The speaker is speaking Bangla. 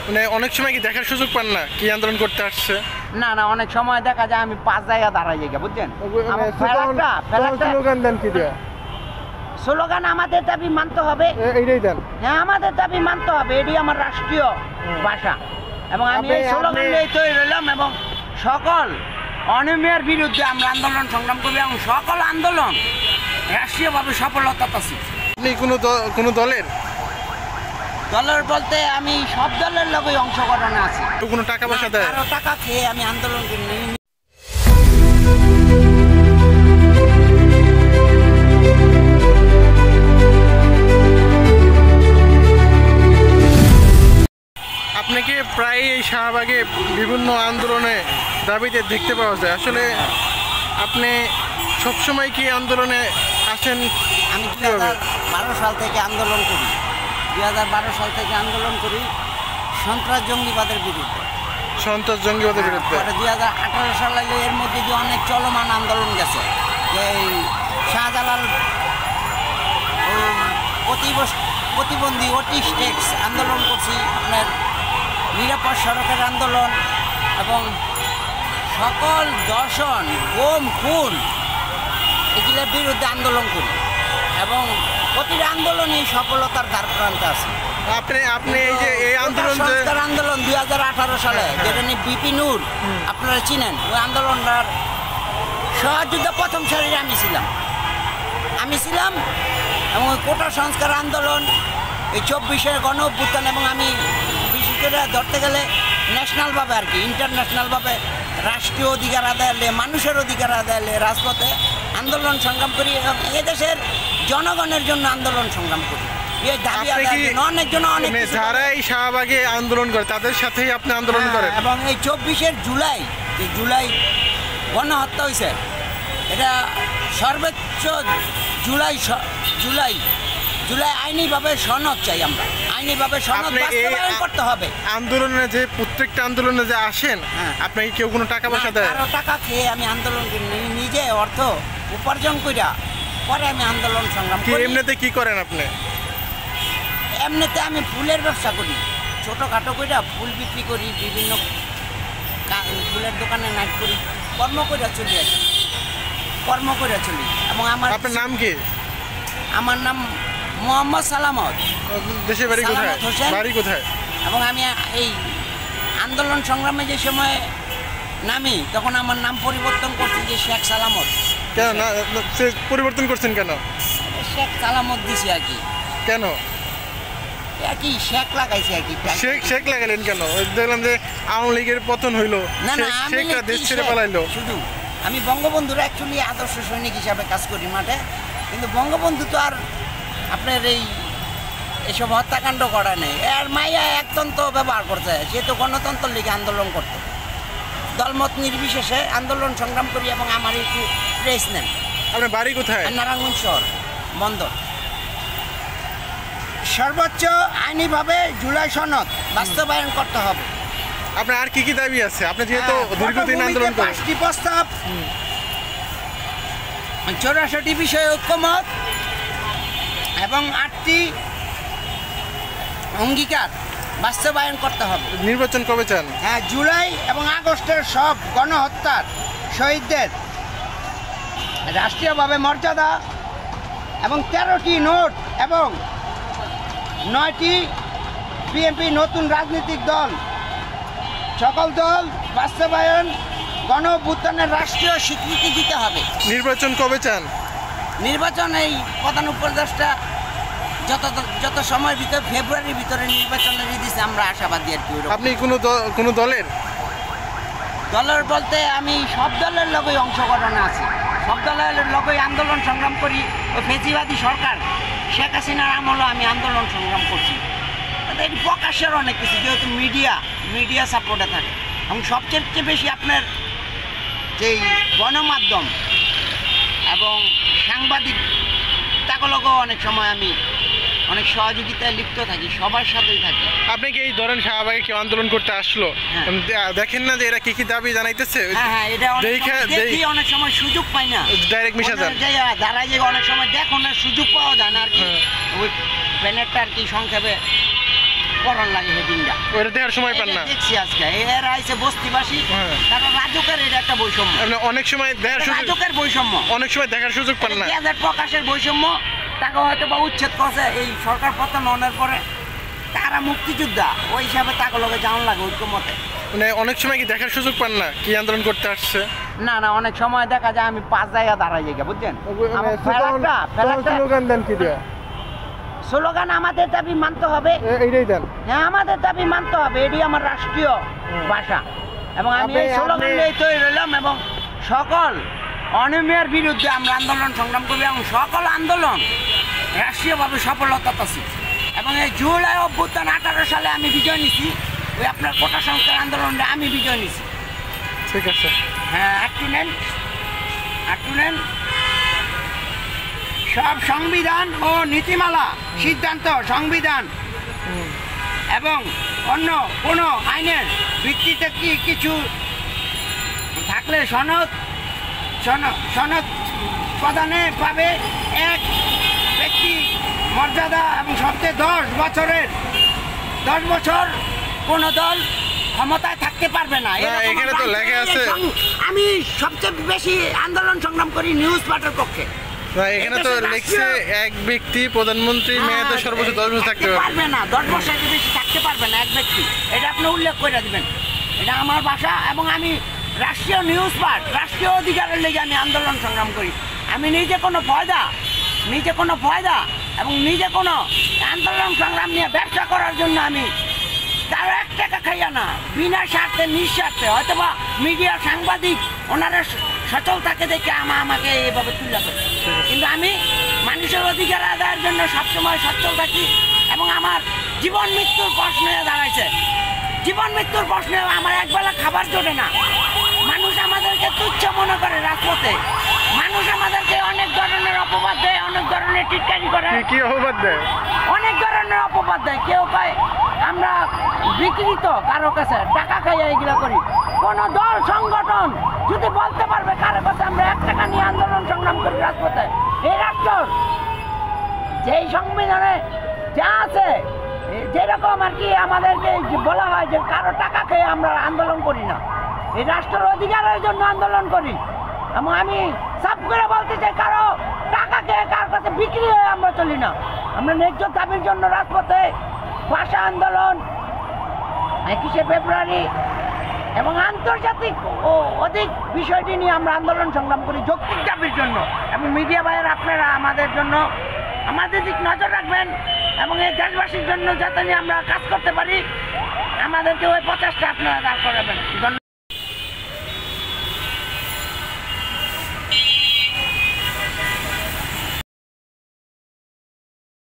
মানে অনেক সময় কি দেখার সুযোগ পান না কি আন্দোলন করতে আসছে? না না, অনেক সময় দেখা যায় আমি 5 জায়গায় দাঁড়াই যাই, বুঝছেন? স্লোগান আমাদের দাবি মানতে হবে, এইটাই দেন। হ্যাঁ, আমাদের দাবি মানতে হবে, এটি আমার রাষ্ট্রীয় ভাষা। এবং আমি এই স্লোগান নিয়ে তৈরি হলাম এবং সকল অনিয়মের বিরুদ্ধে আমরা আন্দোলন সংগ্রাম করবো এবং সকল আন্দোলন রাষ্ট্রীয়ভাবে সফলতা পাচ্ছি। আপনি কোনো দলের বলতে আমি সব দলের লোকই অংশগ্রহণে আছি। কোনো টাকা পয়সা দেয়? আরো টাকা খেয়ে আমি আন্দোলন করি। আপনাকে প্রায় এই শাহবাগে বিভিন্ন আন্দোলনে দাবিতে দেখতে পাওয়া যায়। আসলে আপনি সবসময় কি আন্দোলনে আসেন? আমি 2012 সাল থেকে আন্দোলন করি। 2012 সাল থেকে আন্দোলন করি সন্ত্রাস জঙ্গিবাদের বিরুদ্ধে। সন্ত্রাস জঙ্গিবাদের বিরুদ্ধে 2018 সালে এর মধ্যে যে অনেক চলমান আন্দোলন গেছে, এই শাহজালাল প্রতিবন্ধী অটিস্টিক্স আন্দোলন করছি, আপনার নিরাপদ সড়কের আন্দোলন এবং সকল দর্শন গুম খুন এগুলোর বিরুদ্ধে আন্দোলন করি এবং প্রতিটা আন্দোলনই সফলতার দ্বার প্রান্তে আছে। আপনি এই যে এই আন্দোলন 2018 সালে যেটা নিয়ে বিপি নূর আপনারা চিনেন, ওই আন্দোলনটার সহযোদ্ধা প্রথম সারিতে আমি ছিলাম এবং ওই কোটা সংস্কার আন্দোলন, এই 24-এর গণ অভ্যুত্থান এবং আমি বিশেষ করে ধরতে গেলে ন্যাশনালভাবে আর কি ইন্টারন্যাশনালভাবে রাষ্ট্রীয় অধিকার আদায়ে মানুষের অধিকার আদায়ে রাজপথে আন্দোলন সংগ্রাম করি এবং এদেশের জনগণের জন্য আন্দোলন সংগ্রাম করি। যারা এই শাহবাগে আন্দোলন করে তাদের সাথেই আপনি আন্দোলন করেন এবং এই 24-এর জুলাই গণহত্যা হয়েছে, এটা সর্বোচ্চ জুলাই আইনিভাবে সনদ চাই, আমরা আইনিভাবে সনদ বাস্তবায়ন করতে হবে। আন্দোলনে যে প্রত্যেকটা আন্দোলনে যে আসেন আপনাকে কেউ কোনো টাকা পয়সা দেয়? আরো টাকা খেয়ে আমি আন্দোলন করি, নিজে অর্থ উপার্জন কইরা পরে আমি আন্দোলন সংগ্রাম করি। এমনিতে কি করেন আপনি? এমনিতে আমি ফুলের ব্যবসা করি, ছোটোখাটো কইরা ফুল বিক্রি করি, বিভিন্ন ফুলের দোকানে নাইট করি, কর্ম করে চলি এবং আপনার নাম কি? আমার নাম মোহাম্মদ সালামত। দেশের বাড়ি কোথায়? এবং আমি এই আন্দোলন সংগ্রামে যে সময় নামি তখন আমার নাম পরিবর্তন করছি যে শেখ সালামত। কেন না পরিবর্তন করছেন কেন? শেখ সালামত দিছি আর কি। কেন কি শেখ লাগাইছি আর কি? শেখ লাগাইলেন কেন? দেখলাম যে আওয়ামী লীগের পতন হইলো, শেখরা দেশ ছেড়ে পালাইলো। শুধু আমি বঙ্গবন্ধুর অ্যাকচুয়ালি আদর্শ সৈনিক হিসাবে কাজ করি মাঠে, কিন্তু বঙ্গবন্ধু তো আর আপনার এইসব হত্যাকাণ্ড করা নেই। এর মাইয়া একতন্ত্র ব্যবহার করছে, সে তো গণতন্ত্র লিগে আন্দোলন করতো, দলমত নির্বিশেষে আন্দোলন সংগ্রাম করি এবং আমার একটু প্রেস নেন। আপনার বাড়ি কোথায়? নারায়ণগঞ্জ শহর বন্দর। সর্বোচ্চ আইনিভাবে জুলাই সনদ বাস্তবায়ন করতে হবে। আপনার আর কি দাবি আছে? আপনি যেহেতু দীর্ঘদিন আন্দোলন করেন। 5টি প্রস্তাব, 64 বিষয়ে ঐক্যমত এবং 8টি অঙ্গীকার বাস্তবায়ন করতে হবে। নির্বাচন কবে চান? হ্যাঁ, জুলাই এবং আগস্টের সব গণহত্যার শহীদদের রাষ্ট্রীয়ভাবে মর্যাদা এবং 13টি নোট এবং 9টি বিএনপি নতুন রাজনৈতিক দল, সকল দল বাস্তবায়ন গণ অভ্যুত্থানের রাষ্ট্রীয় স্বীকৃতি দিতে হবে। নির্বাচন কবে চান? নির্বাচন এই প্রধান উপদেষ্টা যত সময়ের ভিতরে ফেব্রুয়ারির ভিতরে নির্বাচনের দিচ্ছে আমরা আশাবাদী আর কি। আপনি কোনো দলের বলতে আমি সব দলের লোকই অংশগ্রহণে আছি, সব দলের লোকই আন্দোলন সংগ্রাম করি। ও ফেসিবাদী সরকার শেখ হাসিনার আমলও আমি আন্দোলন সংগ্রাম করছি। এটি প্রকাশের অনেক কিছু, যেহেতু মিডিয়া সাপোর্টে থাকে এবং সবচেয়ে বেশি আপনার যেই গণমাধ্যম এবং সাংবাদিক তাগুলোকেও অনেক সময় আমি অনেক সহযোগিতায় লিপ্ত থাকি, সবার সাথেই থাকি। আপনি কি এই ধরেন শাহবাগে কেউ আন্দোলন করতে আসলো, দেখেন না যে এরা কি দাবি জানাইতেছে? হ্যাঁ, এটা দেখি অনেক সময় সুযোগ পাই না, ডাইরেক্ট মিশা যান দাঁড়ায় যে অনেক সময় দেখো না সুযোগ পাওয়া যায় না আর কি। ওই ব্যানারটা আর কি সংক্ষেপে করণ লাগে সেই দিনটা। ওইটা দেখার সময় পান না। দেখছি আজকে এরা আইছে বস্তিবাসী, তারা রাজুকের এটা একটা বৈষম্য। অনেক সময় দেখার সুযোগ, রাজুকের বৈষম্য, অনেক সময় দেখার সুযোগ পান না। পেঁয়াজের প্রকাশের বৈষম্য, তাকে হয়তো বা উচ্ছেদ করছে এই সরকার পতন হওয়ার পরে। তারা মুক্তিযোদ্ধা, ওই হিসাবে তাকে লোকে জান লাগে ঐক্যমতে। মানে অনেক সময় কি দেখার সুযোগ পান না কি আন্দোলন করতে আসছে? না না, অনেক সময় দেখা যায় আমি 5 জায়গা দাঁড়াই যাই, বুঝছেন? স্লোগান দেন কি দিয়া? স্লোগান আমাদের দাবি মানতে হবে, এইটাই দেন। হ্যাঁ আমাদের দাবি মানতে হবে, এটি আমার রাষ্ট্রীয় ভাষা। এবং আমি এই স্লোগান নিয়ে তৈরি হলাম এবং সকল অনিয়মের বিরুদ্ধে আমরা আন্দোলন সংগ্রাম করবো এবং সকল আন্দোলন রাষ্ট্রীয়ভাবে সফলতা পাচ্ছি। এবং এই জুলাই অভ্যুত্থান 18 সালে আমি বিজয় নিছি, ওই আপনার কোটা সংস্কার আন্দোলনে আমি বিজয় নিছি। ঠিক আছে, হ্যাঁ একটু নেন, একটু নেন। সব সংবিধান ও নীতিমালা, সিদ্ধান্ত, সংবিধান এবং অন্য কোনো আইনের ভিত্তিতে কি কিছু থাকলে সনদ প্রদানে পাবে এক ব্যক্তি মর্যাদা এবং সবচেয়ে 10 বছর কোনো দল ক্ষমতায় থাকতে পারবে না। এখানে তো লেখা আছে। আমি সবচেয়ে বেশি আন্দোলন সংগ্রাম করি নিউজ পার্টির পক্ষে। এখানে তো লিখছে এক ব্যক্তি প্রধানমন্ত্রী মেয়াদে সর্বোচ্চ 10 বছর থাকতে পারবে না, 10 বছর বেশি থাকতে পারবে না এক ব্যক্তি। এটা আপনি উল্লেখ করে দিবেন, এটা আমার ভাষা। এবং আমি রাষ্ট্রীয় নিউজ পার্ট, রাষ্ট্রীয় অধিকারের লেগে আমি আন্দোলন সংগ্রাম করি। আমি নিজে কোনো ফয়দা এবং নিজে কোনো আন্দোলন সংগ্রাম নিয়ে ব্যবসা করার জন্য আমি তার 1 টাকা খাইয়া না, বিনা স্বার্থে নিঃস্বার্থে, হয়তো বা মিডিয়া সাংবাদিক ওনারা সচল থাকে দেখে আমাকে এইভাবে তুলে করে। কিন্তু আমি মানুষের অধিকার আদায়ের জন্য সবসময় সচ্ছল থাকি এবং আমার জীবন মৃত্যুর প্রশ্ন দাঁড়াইছে। জীবন মৃত্যুর প্রশ্নে আমার একবেলা খাবার জোটে না। মানুষ আমাদেরকে তুচ্ছ মনে করে রাজপথে, মানুষ আমাদেরকে অনেক ধরনের অপবাদ দেয়, অনেক ধরনের টিটকারি করে। কি অপবাদ দেয়? অনেক ধরনের অপবাদ দেয়। কেউ কয় আমরা বিকৃত, কারো কাছে টাকা খাইয়া এগুলা করি। কোন দল সংগঠন যদি বলতে পারবে কারো কাছে আমরা 1 টাকা নিয়ে আন্দোলন সংগ্রাম করি রাজপথে, এই রাষ্ট্র যেই সংবিধানে যা আছে, যেরকম আর কি আমাদেরকে বলা হয় যে কারো টাকা খেয়ে আমরা আন্দোলন করি না, এই রাষ্ট্রের অধিকারের জন্য আন্দোলন করি। এবং আমি সাফ করে বলতে চাই, কারো টাকা খেয়ে কার কাছে বিক্রি হয়ে আমরা চলি না। আমরা ন্যায্য দাবির জন্য রাজপথে ভাষা আন্দোলন, 21শে ফেব্রুয়ারি এবং আন্তর্জাতিক ও অধিক বিষয়টি নিয়ে আমরা আন্দোলন সংগ্রাম করি যৌক্তিক দাবির জন্য। এবং মিডিয়া ভাইয়ের আপনারা আমাদের জন্য আমাদের দিক নজর রাখবেন এবং এই দেশবাসীর জন্য যাতে আমরা কাজ করতে পারি, আমাদেরকে ওই 50টা আপনারা দাঁড় করাবেন।